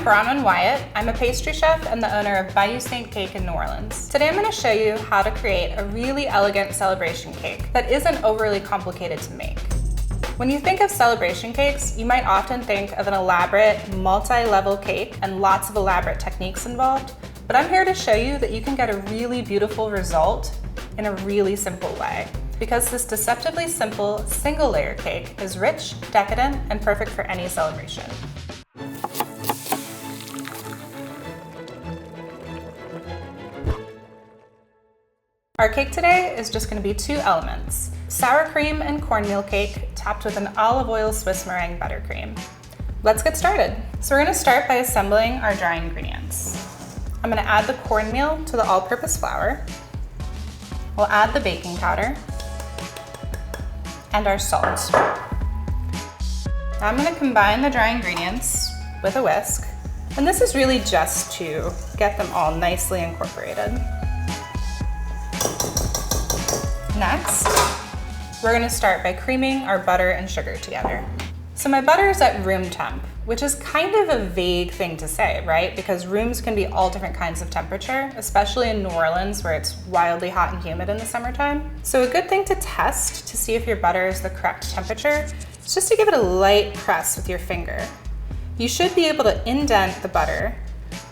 I'm Bronwen Wyatt. I'm a pastry chef and the owner of Bayou Saint Cakes in New Orleans. Today I'm going to show you how to create a really elegant celebration cake that isn't overly complicated to make. When you think of celebration cakes, you might often think of an elaborate, multi-level cake and lots of elaborate techniques involved, but I'm here to show you that you can get a really beautiful result in a really simple way. Because this deceptively simple single layer cake is rich, decadent, and perfect for any celebration. Our cake today is just going to be two elements: sour cream and cornmeal cake topped with an olive oil Swiss meringue buttercream. Let's get started. So we're going to start by assembling our dry ingredients. I'm going to add the cornmeal to the all-purpose flour. We'll add the baking powder and our salt. Now I'm going to combine the dry ingredients with a whisk, and this is really just to get them all nicely incorporated. Next, we're going to start by creaming our butter and sugar together. So my butter is at room temp, which is kind of a vague thing to say, right? Because rooms can be all different kinds of temperature, especially in New Orleans where it's wildly hot and humid in the summertime. So a good thing to test to see if your butter is the correct temperature is just to give it a light press with your finger. You should be able to indent the butter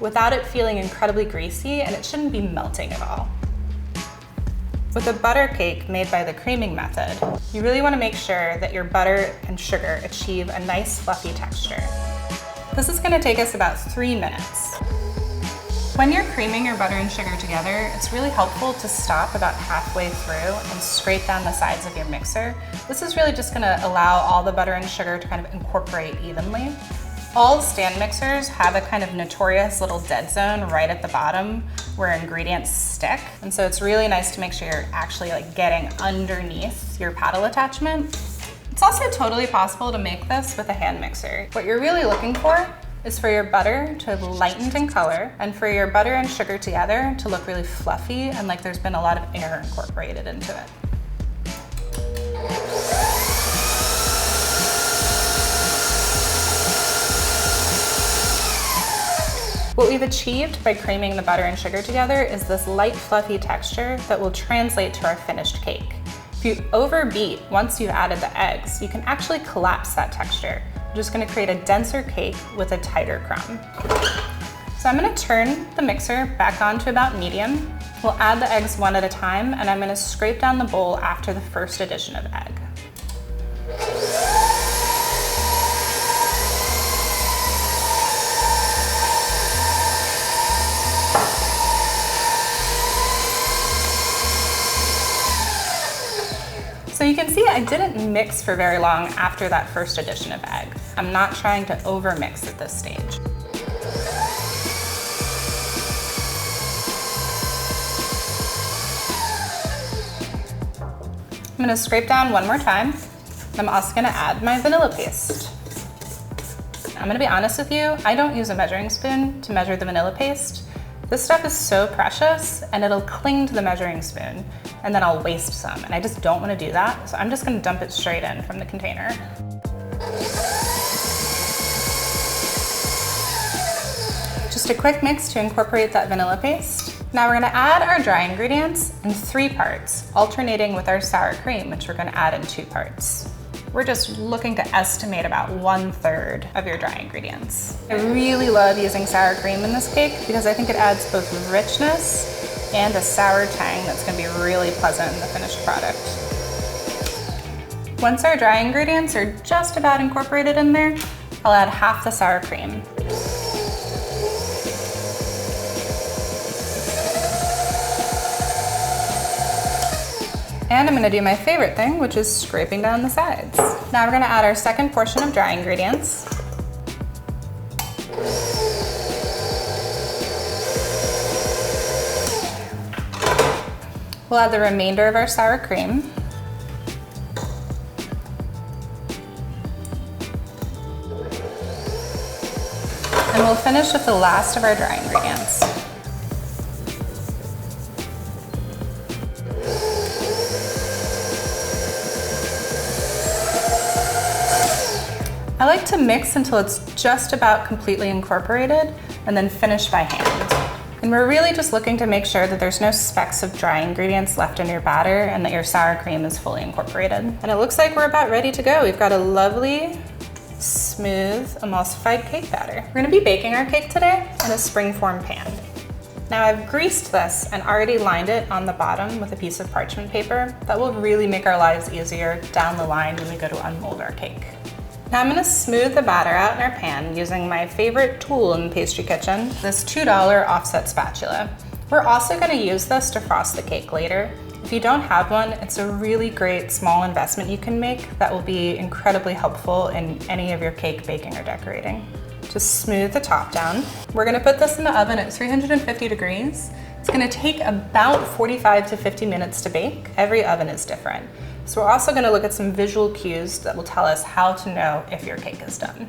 without it feeling incredibly greasy, and it shouldn't be melting at all. With a butter cake made by the creaming method, you really want to make sure that your butter and sugar achieve a nice fluffy texture. This is going to take us about 3 minutes. When you're creaming your butter and sugar together, it's really helpful to stop about halfway through and scrape down the sides of your mixer. This is really just going to allow all the butter and sugar to kind of incorporate evenly. All stand mixers have a kind of notorious little dead zone right at the bottom where ingredients stick. And so it's really nice to make sure you're actually getting underneath your paddle attachment. It's also totally possible to make this with a hand mixer. What you're really looking for is for your butter to have lightened in color and for your butter and sugar together to look really fluffy and like there's been a lot of air incorporated into it. What we've achieved by creaming the butter and sugar together is this light, fluffy texture that will translate to our finished cake. If you overbeat once you've added the eggs, you can actually collapse that texture, which is going to create a denser cake with a tighter crumb. So I'm going to turn the mixer back on to about medium. We'll add the eggs one at a time, and I'm going to scrape down the bowl after the first addition of egg. So you can see I didn't mix for very long after that first addition of egg. I'm not trying to overmix at this stage. I'm going to scrape down one more time. I'm also going to add my vanilla paste. I'm going to be honest with you, I don't use a measuring spoon to measure the vanilla paste. This stuff is so precious and it'll cling to the measuring spoon and then I'll waste some, and I just don't want to do that, so I'm just going to dump it straight in from the container. Just a quick mix to incorporate that vanilla paste. Now we're going to add our dry ingredients in 3 parts, alternating with our sour cream, which we're going to add in 2 parts. We're just looking to estimate about 1/3 of your dry ingredients. I really love using sour cream in this cake because I think it adds both richness and a sour tang that's going to be really pleasant in the finished product. Once our dry ingredients are just about incorporated in there, I'll add half the sour cream. And I'm going to do my favorite thing, which is scraping down the sides. Now we're going to add our second portion of dry ingredients. We'll add the remainder of our sour cream. And we'll finish with the last of our dry ingredients. I like to mix until it's just about completely incorporated and then finish by hand. And we're really just looking to make sure that there's no specks of dry ingredients left in your batter and that your sour cream is fully incorporated. And it looks like we're about ready to go. We've got a lovely, smooth, emulsified cake batter. We're gonna be baking our cake today in a springform pan. Now I've greased this and already lined it on the bottom with a piece of parchment paper. That will really make our lives easier down the line when we go to unmold our cake. Now I'm gonna smooth the batter out in our pan using my favorite tool in the pastry kitchen, this $2 offset spatula. We're also gonna use this to frost the cake later. If you don't have one, it's a really great small investment you can make that will be incredibly helpful in any of your cake baking or decorating. Just smooth the top down. We're gonna put this in the oven at 350 degrees. It's gonna take about 45 to 50 minutes to bake. Every oven is different. So we're also gonna look at some visual cues that will tell us how to know if your cake is done.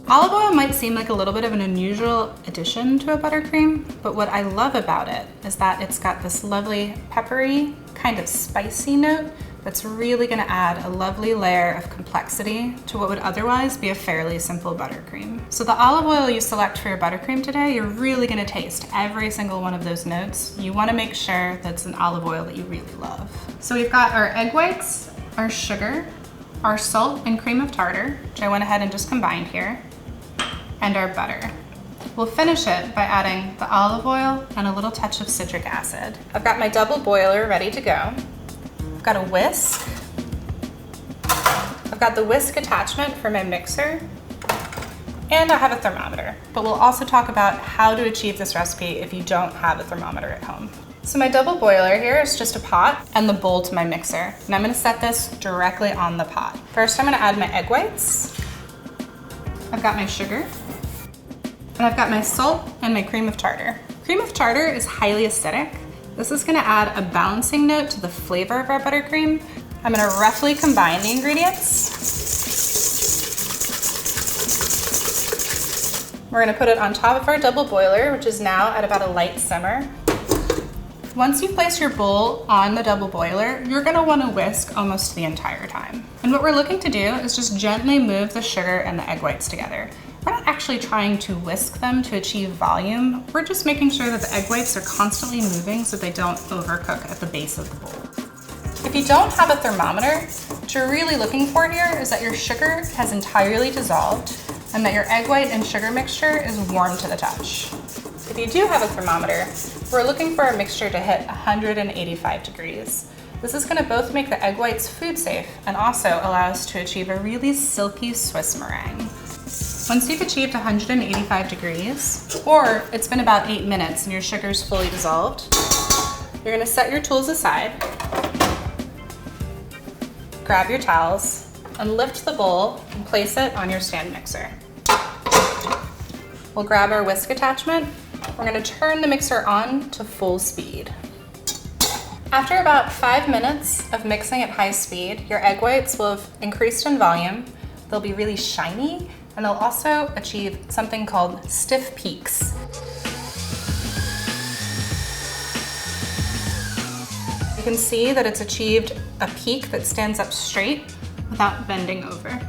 Olive oil might seem like a little bit of an unusual addition to a buttercream, but what I love about it is that it's got this lovely peppery, kind of spicy note that's really gonna add a lovely layer of complexity to what would otherwise be a fairly simple buttercream. So the olive oil you select for your buttercream today, you're really gonna taste every single one of those notes. You wanna make sure that's an olive oil that you really love. So we've got our egg whites, our sugar, our salt and cream of tartar, which I went ahead and just combined here, and our butter. We'll finish it by adding the olive oil and a little touch of citric acid. I've got my double boiler ready to go. I've got a whisk. I've got the whisk attachment for my mixer, and I have a thermometer. But we'll also talk about how to achieve this recipe if you don't have a thermometer at home. So my double boiler here is just a pot and the bowl to my mixer. And I'm gonna set this directly on the pot. First, I'm gonna add my egg whites. I've got my sugar, and I've got my salt and my cream of tartar. Cream of tartar is highly acidic. This is gonna add a balancing note to the flavor of our buttercream. I'm gonna roughly combine the ingredients. We're gonna put it on top of our double boiler, which is now at about a light simmer. Once you place your bowl on the double boiler, you're gonna wanna whisk almost the entire time. And what we're looking to do is just gently move the sugar and the egg whites together. We're not actually trying to whisk them to achieve volume. We're just making sure that the egg whites are constantly moving so they don't overcook at the base of the bowl. If you don't have a thermometer, what you're really looking for here is that your sugar has entirely dissolved and that your egg white and sugar mixture is warm to the touch. If you do have a thermometer, we're looking for our mixture to hit 185 degrees. This is gonna both make the egg whites food safe and also allow us to achieve a really silky Swiss meringue. Once you've achieved 185 degrees, or it's been about 8 minutes and your sugar's fully dissolved, you're gonna set your tools aside, grab your towels, and lift the bowl and place it on your stand mixer. We'll grab our whisk attachment. We're gonna turn the mixer on to full speed. After about 5 minutes of mixing at high speed, your egg whites will have increased in volume, they'll be really shiny, and they'll also achieve something called stiff peaks. You can see that it's achieved a peak that stands up straight without bending over.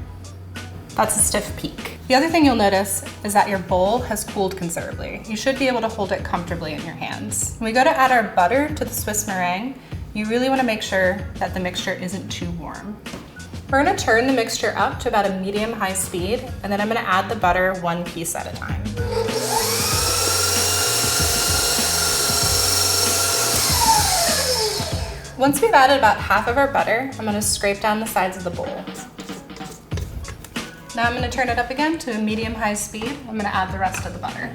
That's a stiff peak. The other thing you'll notice is that your bowl has cooled considerably. You should be able to hold it comfortably in your hands. When we go to add our butter to the Swiss meringue, you really want to make sure that the mixture isn't too warm. We're gonna turn the mixture up to about a medium-high speed, and then I'm gonna add the butter one piece at a time. Once we've added about half of our butter, I'm gonna scrape down the sides of the bowl. Now I'm gonna turn it up again to a medium-high speed. I'm gonna add the rest of the butter.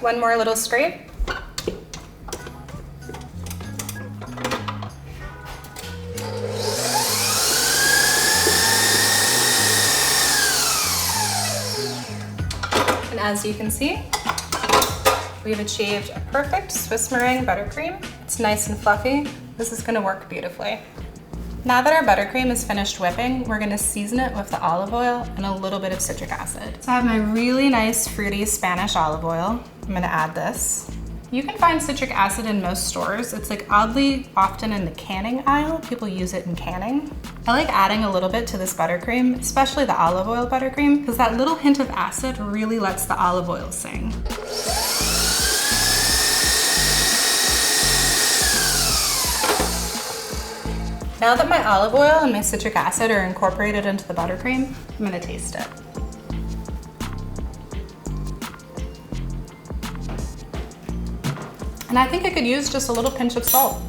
One more little scrape. And as you can see, we've achieved a perfect Swiss meringue buttercream. It's nice and fluffy. This is gonna work beautifully. Now that our buttercream is finished whipping, we're gonna season it with the olive oil and a little bit of citric acid. So I have my really nice fruity Spanish olive oil. I'm gonna add this. You can find citric acid in most stores. It's like oddly often in the canning aisle. People use it in canning. I like adding a little bit to this buttercream, especially the olive oil buttercream, because that little hint of acid really lets the olive oil sing. Now that my olive oil and my citric acid are incorporated into the buttercream, I'm gonna taste it. And I think I could use just a little pinch of salt.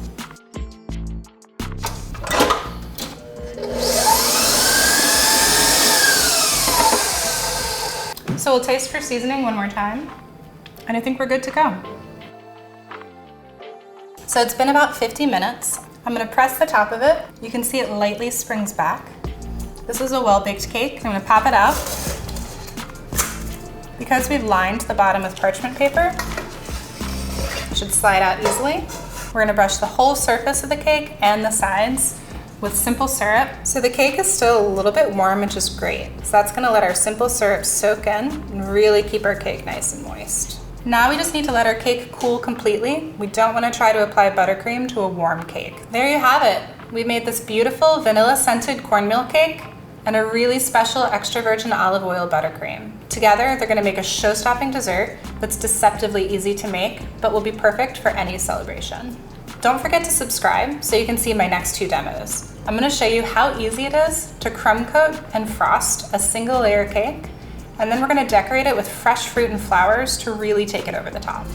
So we'll taste for seasoning one more time, and I think we're good to go. So it's been about 50 minutes. I'm gonna press the top of it. You can see it lightly springs back. This is a well-baked cake. I'm gonna pop it out. Because we've lined the bottom with parchment paper, it should slide out easily. We're gonna brush the whole surface of the cake and the sides with simple syrup. So the cake is still a little bit warm, which is great. So that's gonna let our simple syrup soak in and really keep our cake nice and moist. Now we just need to let our cake cool completely. We don't want to try to apply buttercream to a warm cake. There you have it. We made this beautiful vanilla scented cornmeal cake and a really special extra virgin olive oil buttercream. Together, they're going to make a show-stopping dessert that's deceptively easy to make, but will be perfect for any celebration. Don't forget to subscribe so you can see my next 2 demos. I'm going to show you how easy it is to crumb coat and frost a single layer cake, and then we're gonna decorate it with fresh fruit and flowers to really take it over the top.